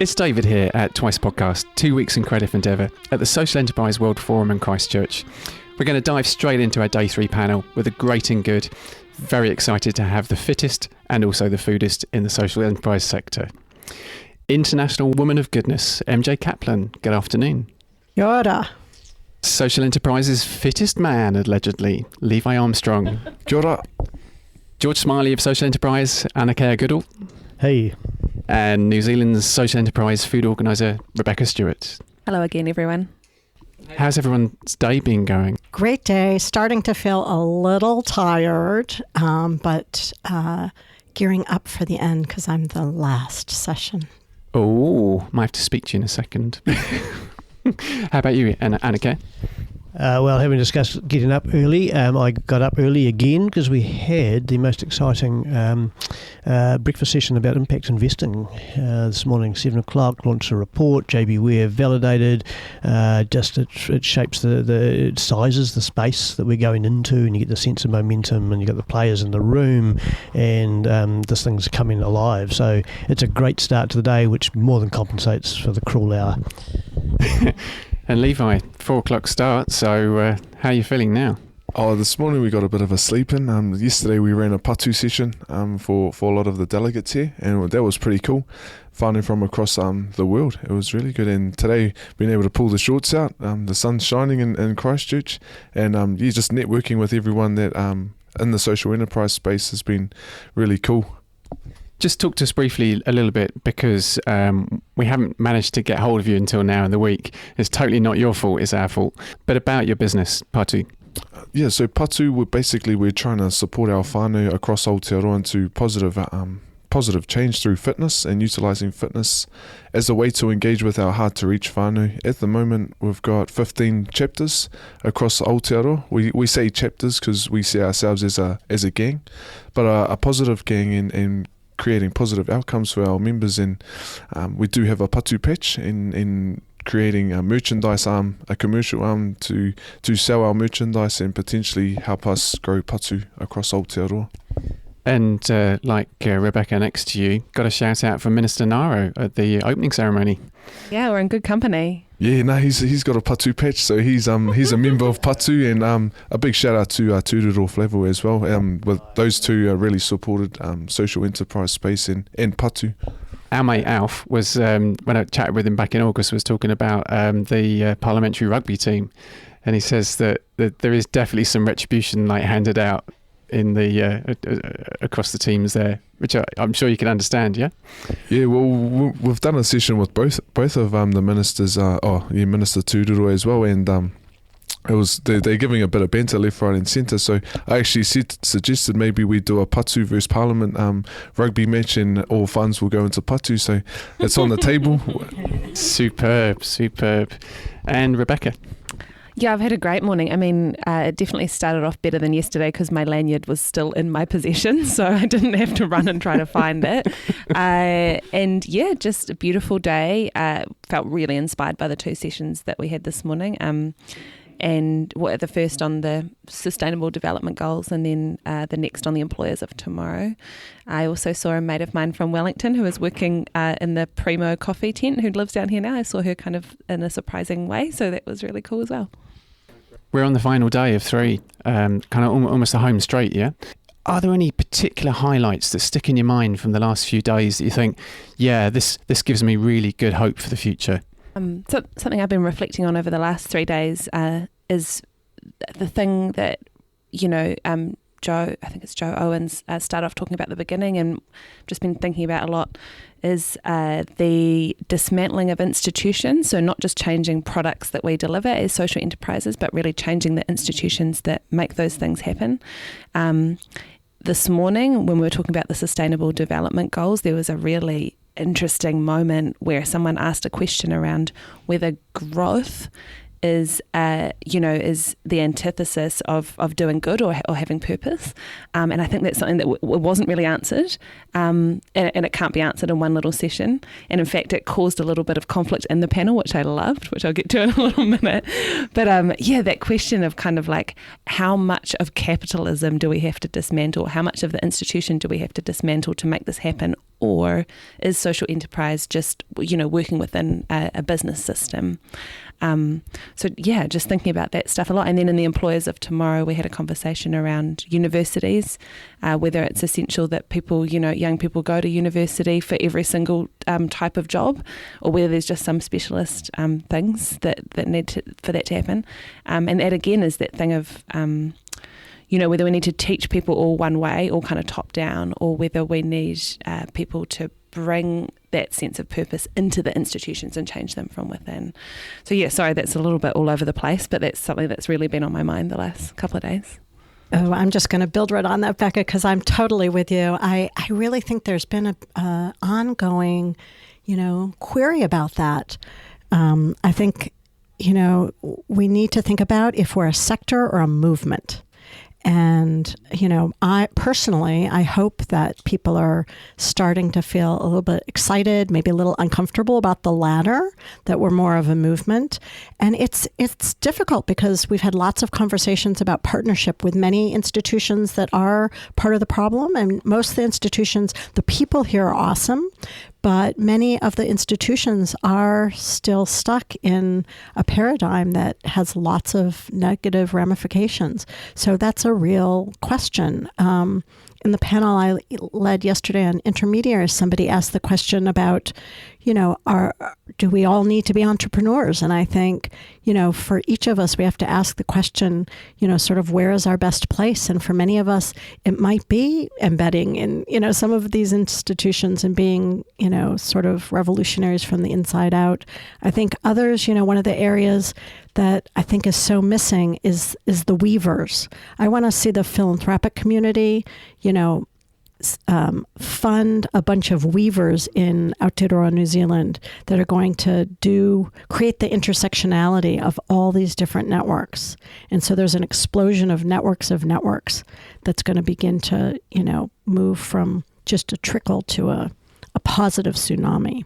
It's David here at Twice Podcast, 2 weeks in Creative Endeavour at the Social Enterprise World Forum in Christchurch. We're going to dive straight into our Day 3 panel with a great and good. Very excited to have the fittest and also the foodist in the social enterprise sector. International Woman of Goodness, MJ Kaplan, good afternoon. Yora. Social Enterprise's fittest man, allegedly, Levi Armstrong. Kia ora. George Smiley of Social Enterprise, Anake Goodall. Hey. And New Zealand's Social Enterprise food organiser, Rebecca Stewart. Hello again, everyone. How's everyone's day been going? Great day. Starting to feel a little tired, but gearing up for the end because I'm the last session. Oh, might have to speak to you in a second. How about you, Anake? Well, having discussed getting up early, I got up early again because we had the most exciting breakfast session about impact investing this morning, 7 o'clock, launched a report, JB Ware validated, it shapes it sizes the space that we're going into, and you get the sense of momentum, and you got the players in the room, and this thing's coming alive. So it's a great start to the day, which more than compensates for the cruel hour. And Levi, 4 o'clock start, so how are you feeling now? Oh, this morning we got a bit of a sleep in. Yesterday we ran a patu session for a lot of the delegates here, and that was pretty cool. Whānau from across the world. It was really good, and today being able to pull the shorts out, the sun's shining in Christchurch, and just networking with everyone that in the social enterprise space has been really cool. Just talk to us briefly a little bit, because we haven't managed to get hold of you until now in the week. It's totally not your fault, it's our fault. But about your business, Patu. Yeah, so Patu, we're trying to support our whānau across Aotearoa into positive change through fitness and utilising fitness as a way to engage with our hard-to-reach whānau. At the moment, we've got 15 chapters across Aotearoa. We say chapters because we see ourselves as a gang, but a positive gang and creating positive outcomes for our members, and we do have a patu patch in creating a merchandise arm, a commercial arm to sell our merchandise and potentially help us grow patu across Aotearoa. And like Rebecca next to you, got a shout out from Minister Naro at the opening ceremony. Yeah, we're in good company. Yeah, no, he's got a patu patch, so he's a member of patu, and a big shout out to Tūrero level as well. With those two really supported social enterprise space and patu. Our mate Alf was, when I chatted with him back in August, was talking about the parliamentary rugby team, and he says that there is definitely some retribution handed out in the across the teams there, which I'm sure you can understand. Yeah. Yeah. Well, we've done a session with both of the ministers. Minister Tūrero as well, and it was they're giving a bit of banter left, right, and centre. So I actually suggested maybe we do a patu versus Parliament rugby match, and all funds will go into patu. So it's on the table. Superb. And Rebecca. Yeah, I've had a great morning. I mean, it definitely started off better than yesterday because my lanyard was still in my possession, so I didn't have to run and try to find it. And yeah, just a beautiful day. Felt really inspired by the 2 sessions that we had this morning. And the first on the Sustainable Development Goals, and then the next on the Employers of Tomorrow. I also saw a mate of mine from Wellington who was working in the Primo coffee tent, who lives down here now. I saw her kind of in a surprising way, so that was really cool as well. We're on the final day of 3, kind of almost a home straight, yeah? Are there any particular highlights that stick in your mind from the last few days that you think, yeah, this gives me really good hope for the future? So something I've been reflecting on over the last 3 days is the thing that, Joe Owens started off talking about at the beginning, and just been thinking about a lot, is the dismantling of institutions. So not just changing products that we deliver as social enterprises, but really changing the institutions that make those things happen. This morning, when we were talking about the Sustainable Development Goals, there was a really interesting moment where someone asked a question around whether growth is the antithesis of doing good or having purpose, and I think that's something that wasn't really answered, and it can't be answered in one little session, and in fact it caused a little bit of conflict in the panel, which I loved, which I'll get to in a little minute. But that question of kind of like, how much of capitalism do we have to dismantle, how much of the institution do we have to dismantle to make this happen, or is social enterprise just, working within a business system? Just thinking about that stuff a lot. And then in the Employers of Tomorrow, we had a conversation around universities, whether it's essential that people, young people go to university for every single type of job, or whether there's just some specialist things that need for that to happen. And that again is that thing of, whether we need to teach people all one way, all kind of top down, or whether we need people to bring that sense of purpose into the institutions and change them from within. So sorry, that's a little bit all over the place, but that's something that's really been on my mind the last couple of days. Oh, I'm just going to build right on that, Becca, because I'm totally with you. I really think there's been a ongoing, query about that. I think, we need to think about if we're a sector or a movement. And, I personally hope that people are starting to feel a little bit excited, maybe a little uncomfortable about the latter, that we're more of a movement. And it's difficult because we've had lots of conversations about partnership with many institutions that are part of the problem. And most of the institutions, the people here are awesome, but many of the institutions are still stuck in a paradigm that has lots of negative ramifications. So that's a real question. In the panel I led yesterday on intermediaries, somebody asked the question about, do we all need to be entrepreneurs? And I think, for each of us, we have to ask the question, sort of where is our best place? And for many of us, it might be embedding in, some of these institutions and being, sort of revolutionaries from the inside out. I think others, one of the areas that I think is so missing is the weavers. I want to see the philanthropic community, fund a bunch of weavers in Aotearoa, New Zealand, that are going to create the intersectionality of all these different networks. And so there's an explosion of networks that's going to begin to, move from just a trickle to a positive tsunami.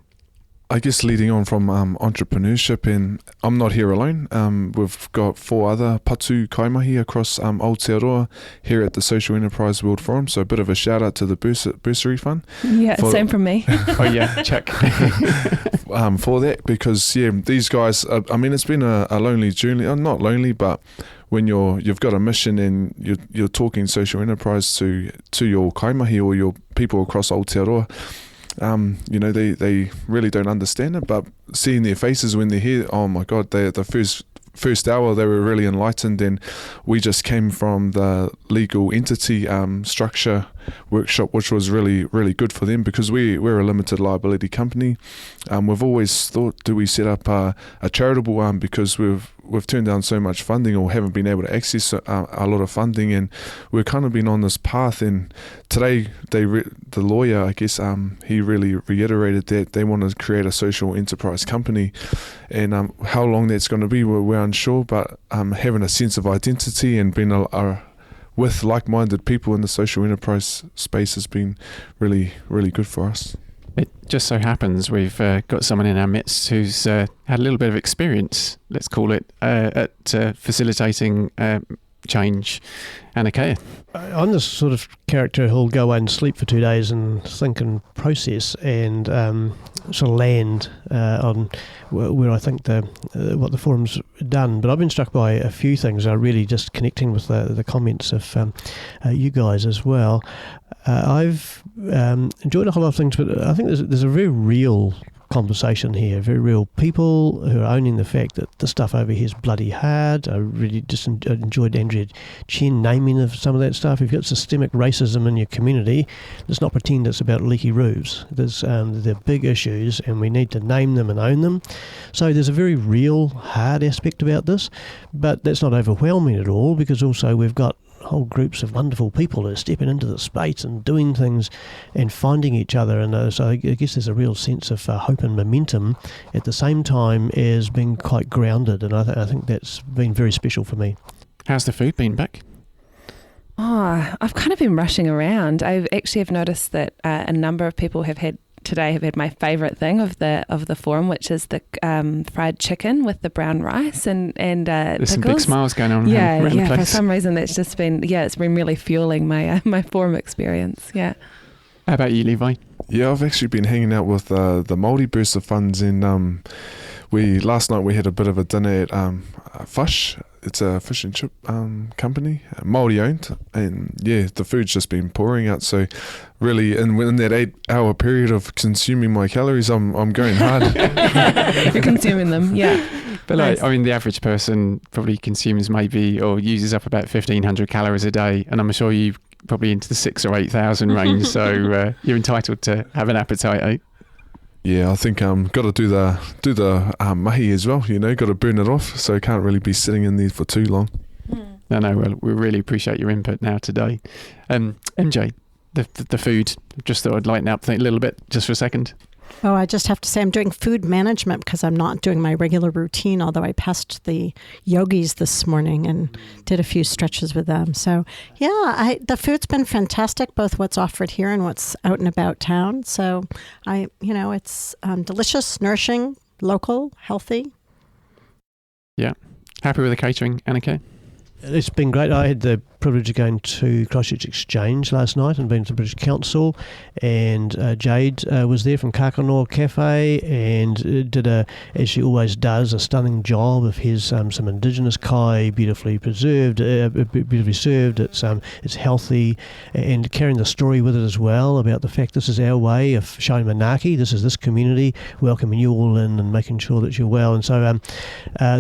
I guess leading on from entrepreneurship, and I'm not here alone. We've got 4 other patu kaimahi across Aotearoa here at the Social Enterprise World Forum. So a bit of a shout out to the bursary fund. Yeah, same from me. Oh yeah, check. For that, because these guys. It's been a lonely journey. Not lonely, but when you've got a mission and you're talking social enterprise to your kaimahi or your people across Aotearoa. They really don't understand it, but seeing their faces when they're here, oh my God, the first hour they were really enlightened. And we just came from the legal entity structure workshop, which was really, really good for them, because we're a limited liability company. We've always thought, do we set up a charitable arm, because we've turned down so much funding or haven't been able to access a lot of funding, and we've kind of been on this path. And today the lawyer, I guess, he really reiterated that they want to create a social enterprise company, and how long that's going to be, we're unsure, but having a sense of identity and being with like-minded people in the social enterprise space has been really, really good for us. It just so happens we've got someone in our midst who's had a little bit of experience, let's call it, at facilitating change. Anake. I'm the sort of character who'll go away and sleep for 2 days and think and process and sort of land on where I think what the forum's done. But I've been struck by a few things. Really just connecting with the comments of you guys as well. I've enjoyed a whole lot of things, but I think there's a very real conversation here, very real people who are owning the fact that the stuff over here is bloody hard. I really just enjoyed Andrea Chen naming of some of that stuff. If you've got systemic racism in your community, let's not pretend it's about leaky roofs. They're big issues and we need to name them and own them. So there's a very real hard aspect about this, but that's not overwhelming at all, because also we've got whole groups of wonderful people that are stepping into the space and doing things and finding each other. And so I guess there's a real sense of hope and momentum at the same time as being quite grounded. And I think that's been very special for me. How's the food been, Beck? Oh, I've kind of been rushing around. I actually have noticed that a number of people have had my favourite thing of the forum, which is the fried chicken with the brown rice and there's pickles. Some big smiles going on around the place. For some reason that's just been it's been really fueling my my forum experience. Yeah. How about you, Levi? Yeah, I've actually been hanging out with the Māori Bursa Funds, and last night we had a bit of a dinner at Fush. It's a fish and chip company, Māori owned, and yeah, the food's just been pouring out. So really, in that 8-hour period of consuming my calories, I'm going hard. You're consuming them, yeah. But Nice. I mean, the average person probably consumes maybe or uses up about 1,500 calories a day, and I'm sure you probably into the 6,000 or 8,000 range. So you're entitled to have an appetite, eh? Yeah, I think got to do the mahi as well. Got to burn it off, so can't really be sitting in there for too long. No, well, we really appreciate your input now today. MJ, the food, just thought I'd lighten up a little bit just for a second. Oh, I just have to say I'm doing food management because I'm not doing my regular routine, although I passed the yogis this morning and did a few stretches with them. So, yeah, the food's been fantastic, both what's offered here and what's out and about town. So, it's delicious, nourishing, local, healthy. Yeah. Happy with the catering, Anake? It's been great. I had the privilege of going to Christchurch Exchange last night and been to the British Council, and Jade was there from Kakanoa Cafe and did as she always does, a stunning job of his some indigenous kai, beautifully preserved, beautifully served. It's healthy, and carrying the story with it as well about the fact this is our way of showing Manaki. This is this community welcoming you all in and making sure that you're well. And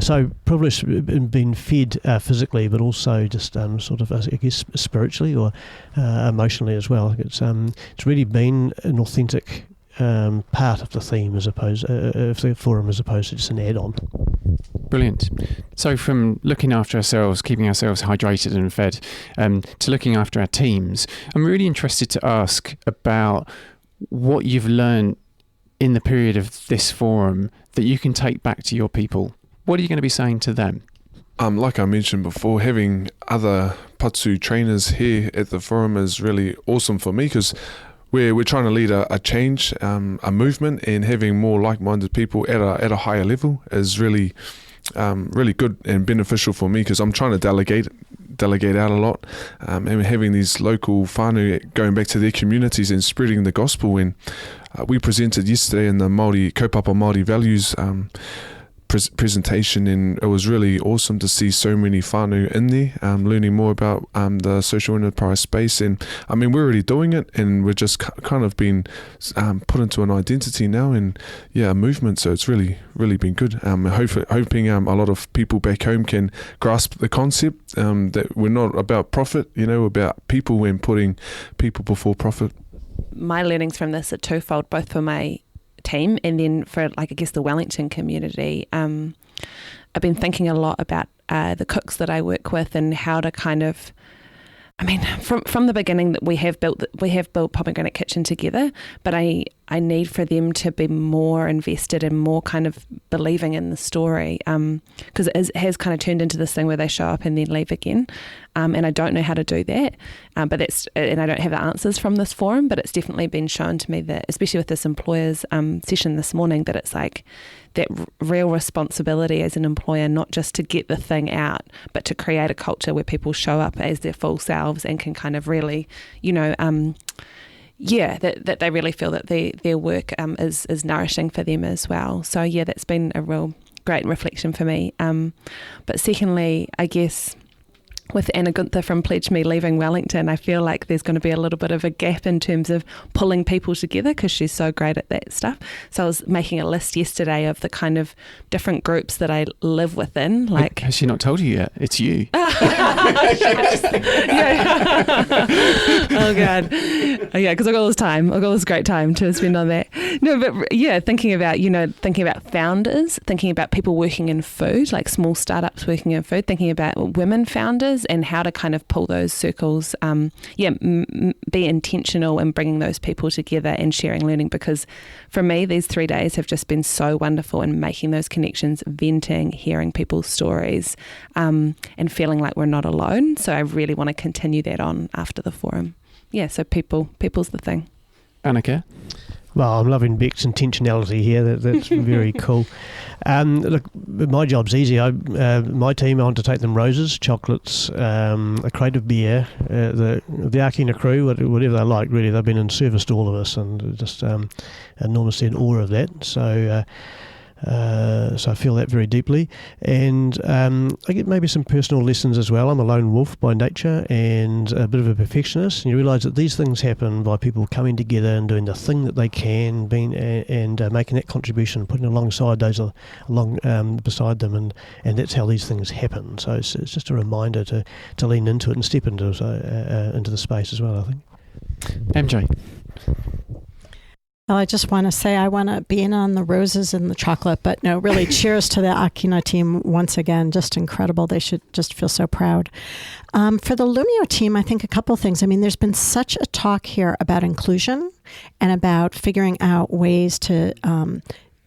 so privileged being fed physically, but also just sort of, I guess, spiritually or emotionally as well. It's really been an authentic part of the theme of the forum as opposed to just an add-on. Brilliant. So from looking after ourselves, keeping ourselves hydrated and fed, to looking after our teams, I'm really interested to ask about what you've learned in the period of this forum that you can take back to your people. What are you going to be saying to them? Like I mentioned before, having other Patsu trainers here at the forum is really awesome for me, because we're trying to lead a change, a movement, and having more like-minded people at a higher level is really good and beneficial for me, because I'm trying to delegate out a lot, and having these local whānau going back to their communities and spreading the gospel. And we presented yesterday in the Māori Kaupapa Māori Values presentation, and it was really awesome to see so many whānau in there, learning more about the social enterprise space. And I mean, we're already doing it, and we're just kind of been put into an identity now, and a movement. So it's really been good. Hoping a lot of people back home can grasp the concept that we're not about profit, about people and putting people before profit. My learnings from this are twofold, both for my team and then for the Wellington community. I've been thinking a lot about the cooks that I work with and how to kind of, from the beginning that we have built Pomegranate Kitchen together, but I need for them to be more invested and more kind of believing in the story, because it has kind of turned into this thing where they show up and then leave again, and I don't know how to do that, and I don't have the answers from this forum, but it's definitely been shown to me that, especially with this employers session this morning, that it's like that real responsibility as an employer, not just to get the thing out, but to create a culture where people show up as their full selves and can kind of really, that they really feel that their work is nourishing for them as well. So that's been a real great reflection for me. But secondly, I guess with Anna Gunther from Pledge Me leaving Wellington, I feel like there's going to be a little bit of a gap in terms of pulling people together, because she's so great at that stuff. So I was making a list yesterday of the kind of different groups that I live within. Like, has she not told you yet? It's you. Oh God. Because I've got all this time. I've got all this great time to spend on that. No, but thinking about founders, thinking about people working in food, like small startups working in food, thinking about women founders and how to kind of pull those circles, be intentional in bringing those people together and sharing learning, because for me these 3 days have just been so wonderful in making those connections, venting, hearing people's stories, and feeling like we're not alone. So I really want to continue that on after the forum. So people's the thing. Anake? Well, I'm loving Beck's intentionality here. That's very cool. Look, my job's easy. My team, I want to take them roses, chocolates, a crate of beer, the Akina crew, whatever they like, really. They've been in service to all of us and just enormously in awe of that. So I feel that very deeply. And I get maybe some personal lessons as well. I'm a lone wolf by nature and a bit of a perfectionist. And you realise that these things happen by people coming together and doing the thing that they can, and making that contribution, putting alongside those beside them. And that's how these things happen. So it's just a reminder to lean into it and step into the space as well, I think. MJ? Well, I just want to say I want to be in on the roses and the chocolate, but no, really cheers to the Akina team once again. Just incredible. They should just feel so proud. For the Lumio team, I think a couple things. I mean, there's been such a talk here about inclusion and about figuring out ways to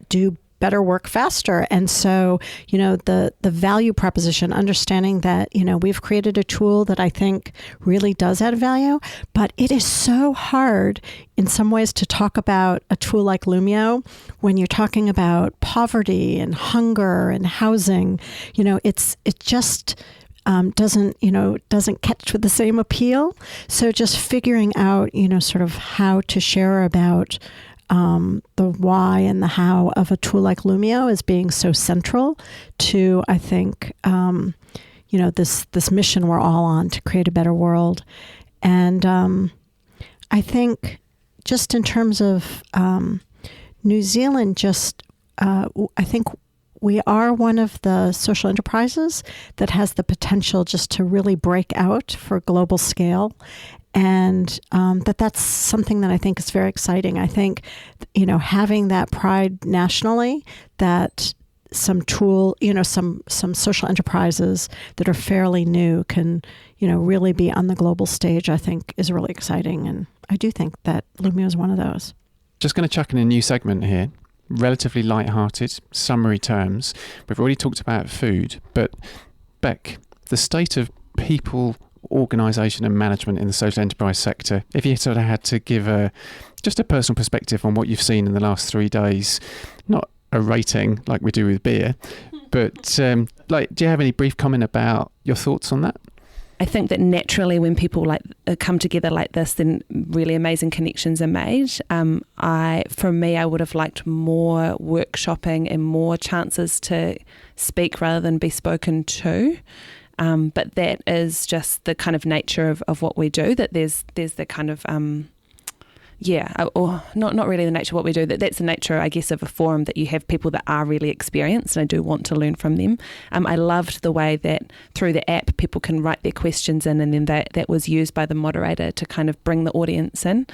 do better work faster. And so, the value proposition, understanding that, we've created a tool that I think really does add value, but it is so hard in some ways to talk about a tool like Lumio when you're talking about poverty and hunger and housing. It just doesn't catch with the same appeal. So just figuring out, sort of how to share about the why and the how of a tool like Lumio as being so central to, I think, this mission we're all on to create a better world. And I think just in terms of New Zealand, I think we are one of the social enterprises that has the potential just to really break out for global scale. And that's something that I think is very exciting. I think, having that pride nationally, that some tool, some social enterprises that are fairly new can, really be on the global stage, I think is really exciting. And I do think that Lumio is one of those. Just going to chuck in a new segment here. Relatively light-hearted, summary terms. We've already talked about food, but Beck, the state of people, organisation and management in the social enterprise sector, if you sort of had to give just a personal perspective on what you've seen in the last 3 days, not a rating like we do with beer, but do you have any brief comment about your thoughts on that? I think that naturally when people come together like this, then really amazing connections are made. For me, I would have liked more workshopping and more chances to speak rather than be spoken to. But that is just the kind of nature of what we do, that there's the kind of, or not really the nature of what we do, that's the nature, I guess, of a forum, that you have people that are really experienced, and I do want to learn from them. I loved the way that through the app, people can write their questions in, and then that was used by the moderator to kind of bring the audience in.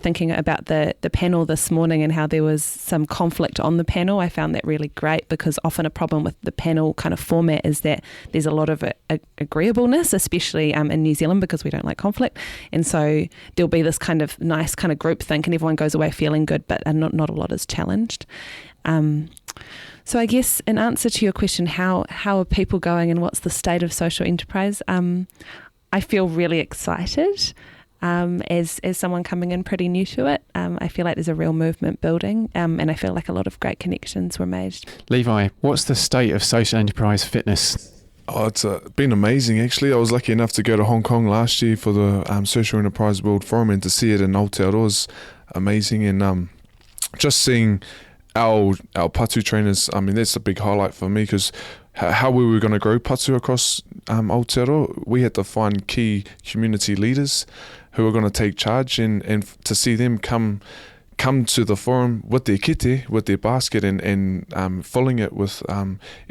Thinking about the panel this morning and how there was some conflict on the panel, I found that really great, because often a problem with the panel kind of format is that there's a lot of agreeableness, especially in New Zealand, because we don't like conflict. And so there'll be this kind of nice kind of group think, and everyone goes away feeling good, but not a lot is challenged. So I guess in answer to your question, how are people going and what's the state of social enterprise? I feel really excited. As someone coming in pretty new to it, I feel like there's a real movement building, and I feel like a lot of great connections were made. Levi, what's the state of social enterprise fitness? Oh, it's been amazing, actually. I was lucky enough to go to Hong Kong last year for the Social Enterprise World Forum, and to see it in Aotearoa was amazing. And just seeing our patu trainers, I mean, that's a big highlight for me, because how we were going to grow patu across Aotearoa, we had to find key community leaders who are going to take charge, and to see them come to the forum with their kete, with their basket, and filling it with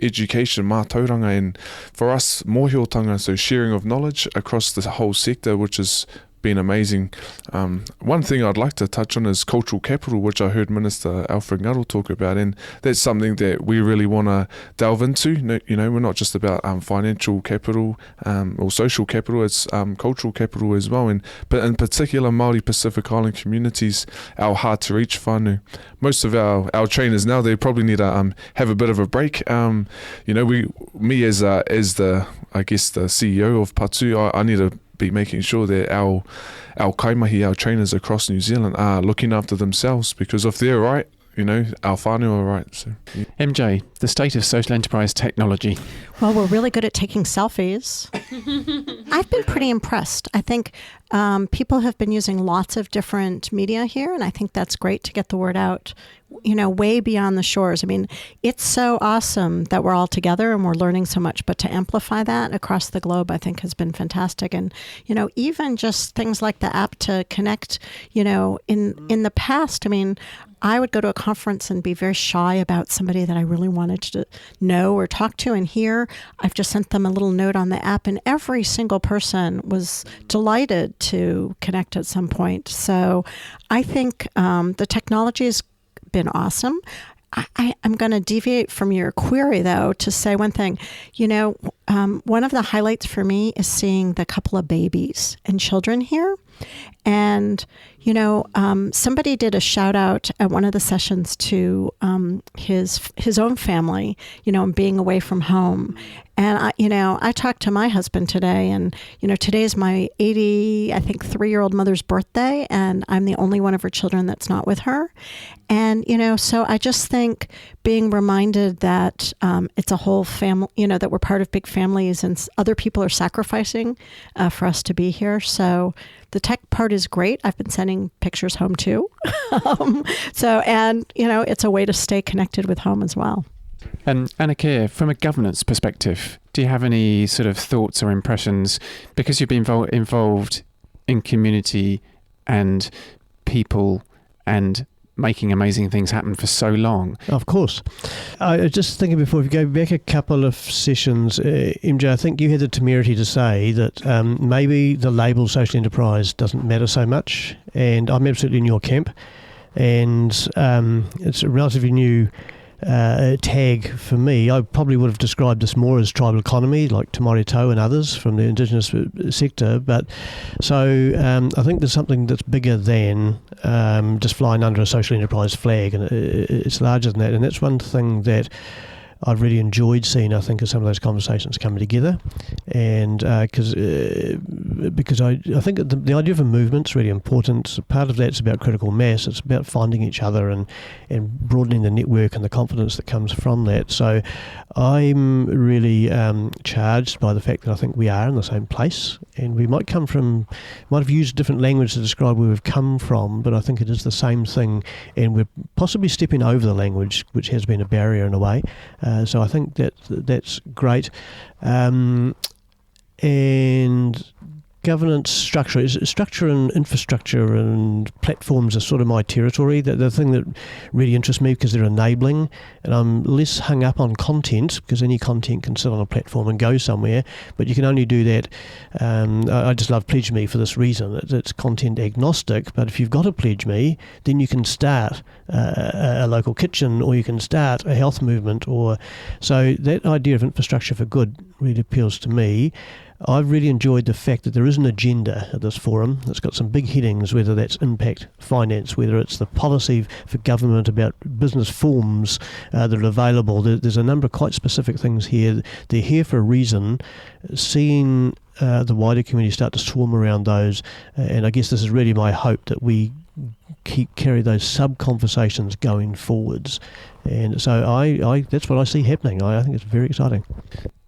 education, mātauranga, and for us, mōhiotanga, so sharing of knowledge across the whole sector, which has been amazing. One thing I'd like to touch on is cultural capital, which I heard Minister Alfred Goodall talk about, and that's something that we really want to delve into. We're not just about financial capital or social capital, it's cultural capital as well, but in particular Māori Pacific Island communities, our hard to reach whānau. Most of our trainers now, they probably need to have a bit of a break. Me as the, I guess, the CEO of Patu, I need to be making sure that our kaimahi, our trainers across New Zealand are looking after themselves, because if they're right, our whānau are right. So, yeah. MJ, the state of social enterprise technology. Well, we're really good at taking selfies. I've been pretty impressed. I think people have been using lots of different media here, and I think that's great to get the word out, way beyond the shores. I mean, it's so awesome that we're all together and we're learning so much, but to amplify that across the globe, I think has been fantastic. And, even just things like the app to connect, in the past, I mean, I would go to a conference and be very shy about somebody that I really wanted to know or talk to. And here, I've just sent them a little note on the app, and every single person was delighted to connect at some point. So I think the technology has been awesome. I'm going to deviate from your query, though, to say one thing. One of the highlights for me is seeing the couple of babies and children here. And, somebody did a shout out at one of the sessions to his own family, and being away from home. And, I talked to my husband today, and, today's my 3-year-old mother's birthday, and I'm the only one of her children that's not with her. And, so I just think being reminded that it's a whole family, that we're part of big families and other people are sacrificing for us to be here. So the tech part is great. I've been sending pictures home too. It's a way to stay connected with home as well. And Anake, from a governance perspective, do you have any sort of thoughts or impressions, because you've been involved in community and people and making amazing things happen for so long? Of course. I was just thinking before, if you go back a couple of sessions, MJ, I think you had the temerity to say that maybe the label social enterprise doesn't matter so much, and I'm absolutely in your camp. And it's a relatively new tag for me. I probably would have described this more as tribal economy, like Te Māori Tau and others from the Indigenous sector. But so I think there's something that's bigger than just flying under a social enterprise flag, and it's larger than that. And that's one thing that I've really enjoyed seeing, I think, as some of those conversations coming together, and because I think the idea of a movement's really important. Part of that's about critical mass. It's about finding each other and broadening the network and the confidence that comes from that. So I'm really charged by the fact that I think we are in the same place, and we might have used different language to describe where we've come from, but I think it is the same thing, and we're possibly stepping over the language, which has been a barrier in a way. So I think that's great. And governance structure and infrastructure and platforms are sort of my territory. The thing that really interests me, because they're enabling, and I'm less hung up on content, because any content can sit on a platform and go somewhere, but you can only do that. I just love Pledge Me for this reason. It's content agnostic, but if you've got a Pledge Me, then you can start a local kitchen, or you can start a health movement, so that idea of infrastructure for good really appeals to me. I've really enjoyed the fact that there is an agenda at this forum that's got some big headings, whether that's impact finance, whether it's the policy for government about business forms that are available. There's a number of quite specific things here. They're here for a reason. Seeing the wider community start to swarm around those, and I guess this is really my hope, that we carry those sub-conversations going forwards. And so I that's what I see happening. I think it's very exciting.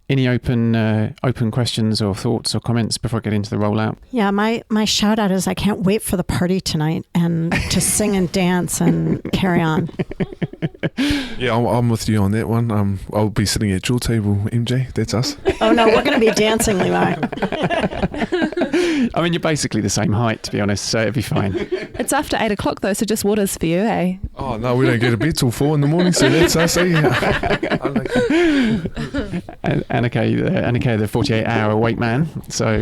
Any open questions or thoughts or comments before I get into the rollout? Yeah, my shout out is I can't wait for the party tonight and to sing and dance and carry on. Yeah, I'm with you on that one. I'll be sitting at your table, MJ. That's us. Oh no, we're going to be dancing, Levi. I mean, you're basically the same height, to be honest, so it'll be fine. It's after 8 o'clock though, so just water's for you, eh? Oh no, we don't get to bed till 4 in the morning, so that's us, eh? Anake, the 48-hour awake man. So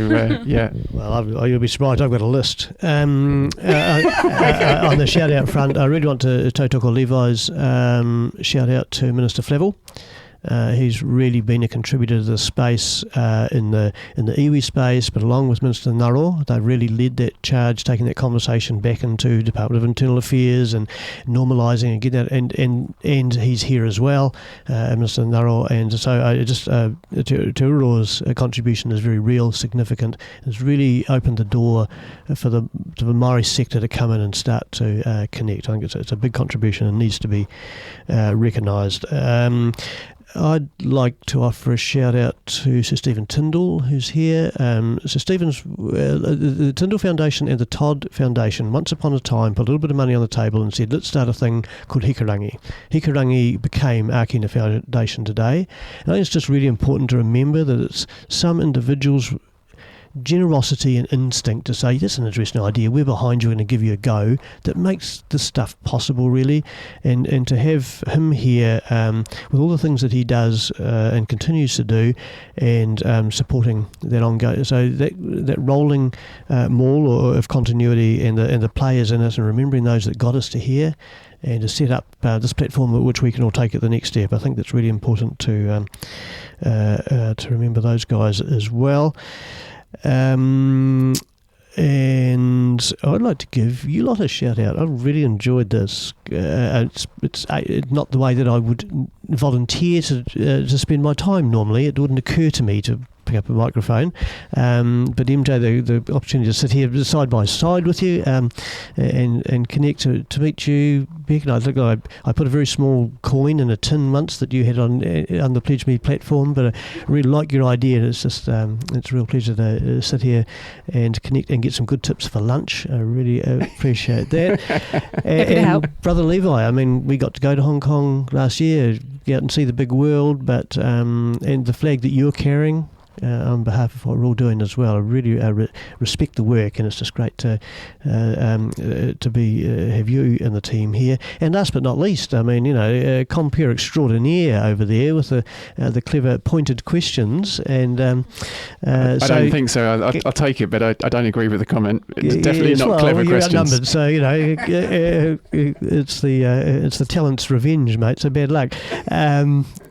yeah. Well, you'll be surprised. I've got a list. On the shout out front, I really want to tautoko Levi's shout out to Minister Flavel. He's really been a contributor to the space in the iwi space, but along with Minister Ngaro, they've really led that charge, taking that conversation back into Department of Internal Affairs and normalising and getting that, and he's here as well, Minister Ngaro, and so Aotearoa's contribution is very real, significant. It's really opened the door for the Māori sector to come in and start to connect. I think it's a big contribution and needs to be recognised. I'd like to offer a shout out to Sir Stephen Tyndall, who's here. Sir Stephen's the Tyndall Foundation and the Todd Foundation once upon a time put a little bit of money on the table and said, let's start a thing called Hikarangi. Hikarangi became Ākina Foundation today. And I think it's just really important to remember that it's some individuals' generosity and instinct to say, that's an interesting idea, we're behind you and going to give you a go, that makes this stuff possible, really. And to have him here with all the things that he does and continues to do, and supporting that ongoing, so that rolling maul of continuity and the players in it, and remembering those that got us to here, and to set up this platform at which we can all take it the next step. I think that's really important to remember those guys as well. And I'd like to give you lot a shout out. I really enjoyed this. It's not the way that I would volunteer to spend my time normally. It wouldn't occur to me to pick up a microphone. But MJ, the opportunity to sit here side by side with you and connect to meet you, Beck. And I think I put a very small coin in a tin once that you had on the Pledge Me platform, but I really like your idea. And it's just it's a real pleasure to sit here and connect and get some good tips for lunch. I really appreciate that. and Brother Levi, I mean, we got to go to Hong Kong last year, get out and see the big world, but and the flag that you're carrying, on behalf of what we're all doing as well, I really respect the work, and it's just great to be have you and the team here, and last but not least, I mean, compere extraordinaire over there with the clever pointed questions, and I don't think so. I'll take it, but I don't agree with the comment. It's definitely not clever questions. You're outnumbered, so it's the talent's revenge, mate. So bad luck.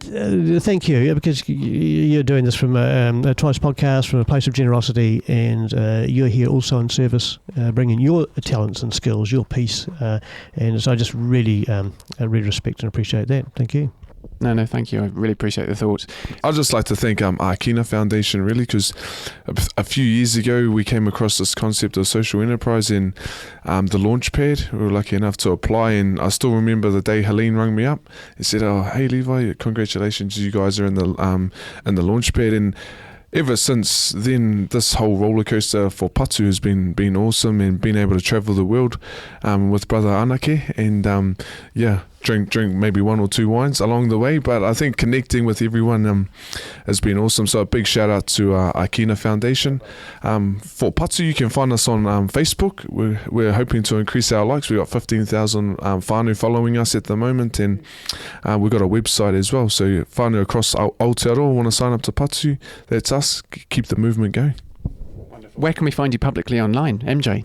Thank you, because you're doing this from a Twice podcast, from a place of generosity, and you're here also in service, bringing your talents and skills, your piece, and so I just really respect and appreciate that. Thank you. No, thank you. I really appreciate the thoughts. I'd just like to thank Ākina Foundation, really, because a few years ago we came across this concept of social enterprise in the launch pad. We were lucky enough to apply, and I still remember the day Helene rang me up and said, "Oh, hey Levi, congratulations, you guys are in the launch pad." And ever since then, this whole roller coaster for Patu has been awesome, and being able to travel the world with Brother Anake, and drink maybe one or two wines along the way, but I think connecting with everyone has been awesome. So a big shout out to Ākina Foundation. For Patu, you can find us on Facebook. We're hoping to increase our likes. We've got 15,000 whānau following us at the moment, and we've got a website as well. So whānau across Aotearoa want to sign up to Patu, that's us. Keep the movement going. Wonderful. Where can we find you publicly online, MJ?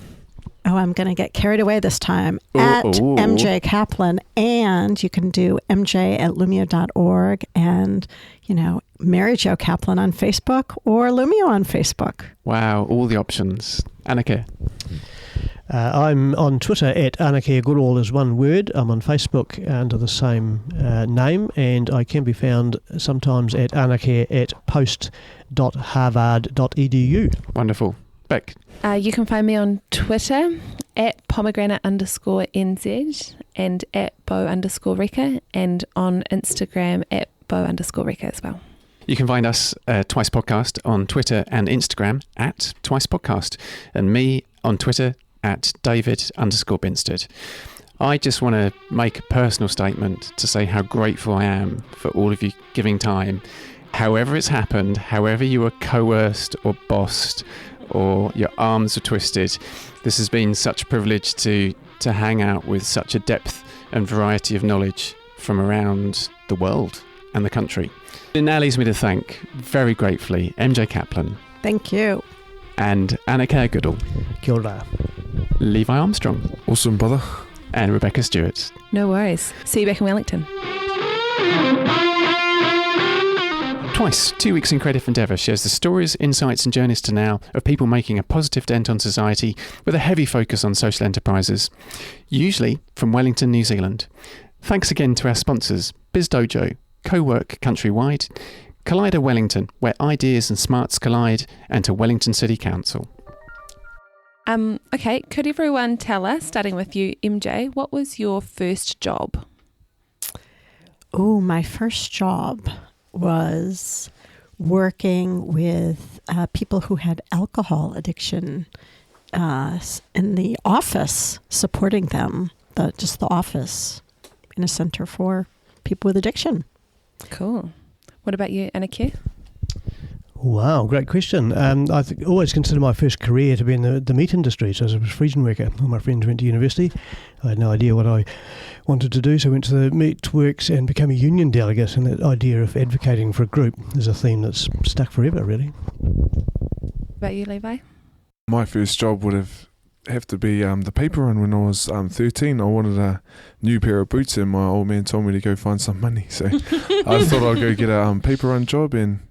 Oh, I'm going to get carried away this time. At MJ Kaplan, and you can do mj@lumio.org, and, Mary Jo Kaplan on Facebook, or Lumio on Facebook. Wow, all the options. Anake? I'm on Twitter at Anake Goodall is one word. I'm on Facebook under the same name, and I can be found sometimes at anake@post.harvard.edu. Wonderful. Beck? You can find me on Twitter at pomegranate_NZ and at bow_Reka, and on Instagram at bow_Reka as well. You can find us, Twice Podcast, on Twitter and Instagram at Twice Podcast, and me on Twitter at David_Benstead. I just want to make a personal statement to say how grateful I am for all of you giving time. However it's happened, however you were coerced or bossed, or your arms are twisted, this has been such a privilege to hang out with such a depth and variety of knowledge from around the world and the country. It now leaves me to thank, very gratefully, MJ Kaplan. Thank you. And Anake Goodall. Kia ora. Levi Armstrong. Awesome, brother. And Rebecca Stewart. No worries. See you back in Wellington. Twice, 2 weeks in Creative Endeavour shares the stories, insights and journeys to now of people making a positive dent on society with a heavy focus on social enterprises, usually from Wellington, New Zealand. Thanks again to our sponsors, BizDojo, Co-work Countrywide, Collider Wellington, where ideas and smarts collide, and to Wellington City Council. Okay, could everyone tell us, starting with you, MJ, what was your first job? Oh, my first job was working with people who had alcohol addiction in the office, supporting them, just the office in a center for people with addiction. Cool. What about you, Anake? Wow, great question. I always consider my first career to be in the meat industry. So as a freezing worker, all my friends went to university. I had no idea what I wanted to do, so I went to the meat works and became a union delegate. And that idea of advocating for a group is a theme that's stuck forever, really. What about you, Levi? My first job would have to be the paper run when I was 13. I wanted a new pair of boots and my old man told me to go find some money. So I thought I'd go get a paper run job and,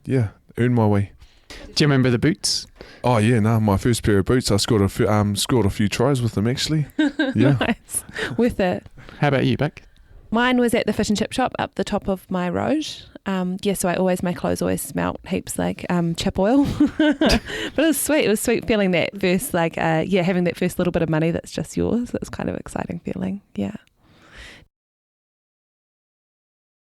earn my way. Do you remember the boots? Oh yeah, no, my first pair of boots. I scored a few tries with them actually. Yeah, nice, with it. How about you, Beck? Mine was at the fish and chip shop up the top of my road. So my clothes always smelt heaps like chip oil. But it was sweet. It was sweet feeling that first, having that first little bit of money that's just yours. It's kind of exciting feeling. Yeah.